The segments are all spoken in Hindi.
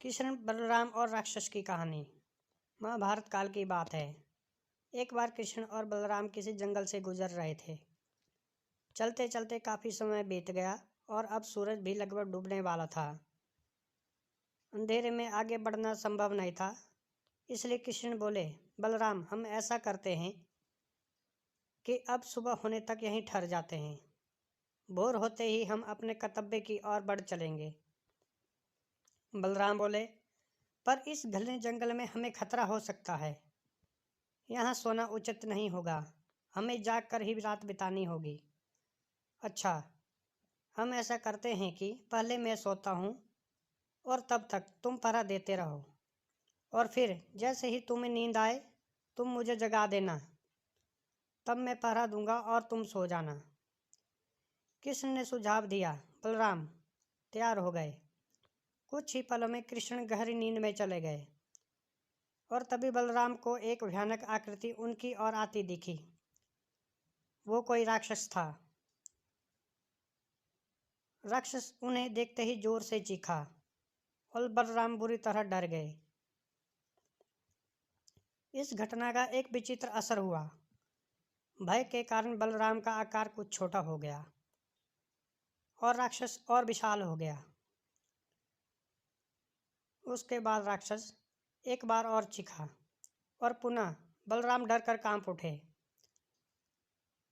कृष्ण, बलराम और राक्षस की कहानी। महाभारत काल की बात है। एक बार कृष्ण और बलराम किसी जंगल से गुजर रहे थे। चलते चलते काफ़ी समय बीत गया और अब सूरज भी लगभग डूबने वाला था। अंधेरे में आगे बढ़ना संभव नहीं था, इसलिए कृष्ण बोले, बलराम, हम ऐसा करते हैं कि अब सुबह होने तक यहीं ठहर जाते हैं। भोर होते ही हम अपने कर्तव्य की ओर बढ़ चलेंगे। बलराम बोले, पर इस घने जंगल में हमें खतरा हो सकता है। यहाँ सोना उचित नहीं होगा, हमें जाग कर ही रात बितानी होगी। अच्छा, हम ऐसा करते हैं कि पहले मैं सोता हूँ और तब तक तुम पहरा देते रहो, और फिर जैसे ही तुम्हें नींद आए तुम मुझे जगा देना, तब मैं पहरा दूंगा और तुम सो जाना। कृष्ण ने सुझाव दिया। बलराम तैयार हो गए। कुछ ही पलों में कृष्ण गहरी नींद में चले गए और तभी बलराम को एक भयानक आकृति उनकी ओर आती दिखी। वो कोई राक्षस था। राक्षस उन्हें देखते ही जोर से चीखा और बलराम बुरी तरह डर गए। इस घटना का एक विचित्र असर हुआ। भय के कारण बलराम का आकार कुछ छोटा हो गया और राक्षस और विशाल हो गया। उसके बाद राक्षस एक बार और चीखा और पुनः बलराम डर कर कांप उठे।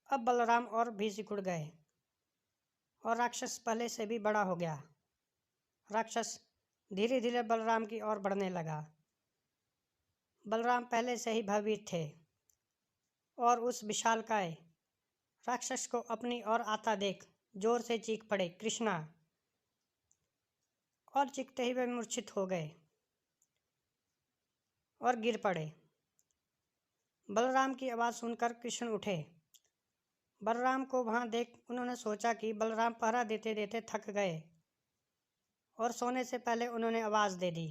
अब बलराम और भी सिकुड़ गए और राक्षस पहले से भी बड़ा हो गया। राक्षस धीरे धीरे बलराम की ओर बढ़ने लगा। बलराम पहले से ही भयभीत थे और उस विशालकाय राक्षस को अपनी ओर आता देख जोर से चीख पड़े, कृष्णा! और चीखते ही वे मूर्छित हो गए और गिर पड़े। बलराम की आवाज़ सुनकर कृष्ण उठे। बलराम को वहां देख उन्होंने सोचा कि बलराम पहरा देते देते थक गए और सोने से पहले उन्होंने आवाज़ दे दी।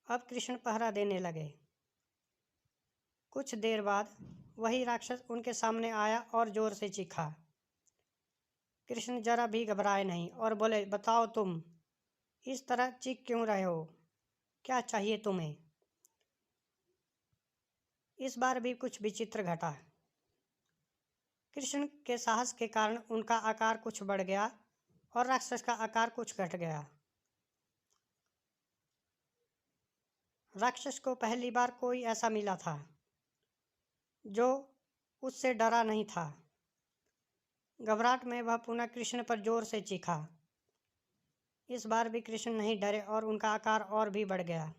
अब कृष्ण पहरा देने लगे। कुछ देर बाद वही राक्षस उनके सामने आया और जोर से चीखा। कृष्ण जरा भी घबराए नहीं और बोले, बताओ, तुम इस तरह चीख क्यों रहे हो? क्या चाहिए तुम्हें? इस बार भी कुछ विचित्र घटा। कृष्ण के साहस के कारण उनका आकार कुछ बढ़ गया और राक्षस का आकार कुछ घट गया। राक्षस को पहली बार कोई ऐसा मिला था जो उससे डरा नहीं था। घबराहट में वह पुनः कृष्ण पर जोर से चीखा। इस बार भी कृष्ण नहीं डरे और उनका आकार और भी बढ़ गया,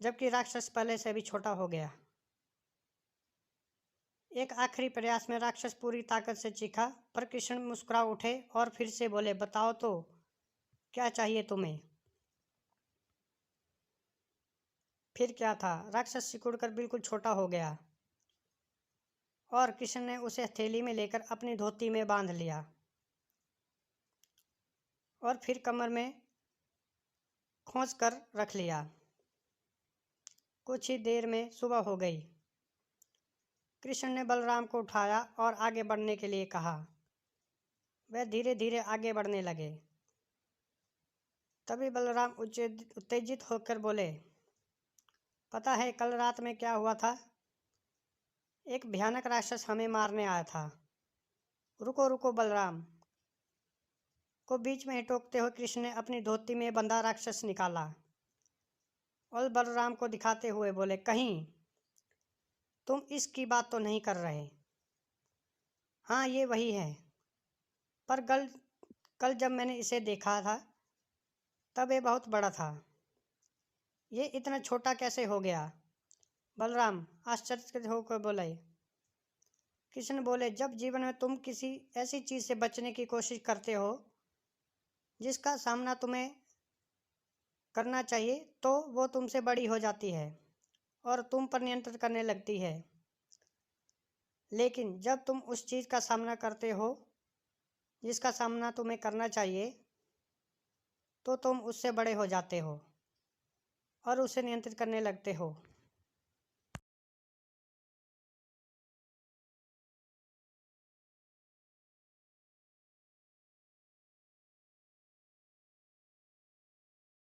जबकि राक्षस पहले से भी छोटा हो गया। एक आखिरी प्रयास में राक्षस पूरी ताकत से चीखा, पर कृष्ण मुस्कुरा उठे और फिर से बोले, बताओ तो, क्या चाहिए तुम्हें? फिर क्या था, राक्षस सिकुड़कर बिल्कुल छोटा हो गया और कृष्ण ने उसे हथेली में लेकर अपनी धोती में बांध लिया और फिर कमर में खोंच कर रख लिया। कुछ ही देर में सुबह हो गई। कृष्ण ने बलराम को उठाया और आगे बढ़ने के लिए कहा। वे धीरे धीरे आगे बढ़ने लगे। तभी बलराम उत्तेजित होकर बोले, पता है कल रात में क्या हुआ था? एक भयानक राक्षस हमें मारने आया था। रुको रुको, बलराम को बीच में ही टोकते हुए कृष्ण ने अपनी धोती में बंधा राक्षस निकाला और बलराम को दिखाते हुए बोले, कहीं तुम इसकी बात तो नहीं कर रहे? हाँ, ये वही है, पर कल जब मैंने इसे देखा था तब ये बहुत बड़ा था। ये इतना छोटा कैसे हो गया? बलराम आश्चर्य होकर बोले। कृष्ण बोले, जब जीवन में तुम किसी ऐसी चीज़ से बचने की कोशिश करते हो जिसका सामना तुम्हें करना चाहिए, तो वो तुमसे बड़ी हो जाती है और तुम पर नियंत्रण करने लगती है। लेकिन जब तुम उस चीज़ का सामना करते हो जिसका सामना तुम्हें करना चाहिए, तो तुम उससे बड़े हो जाते हो और उसे नियंत्रित करने लगते हो।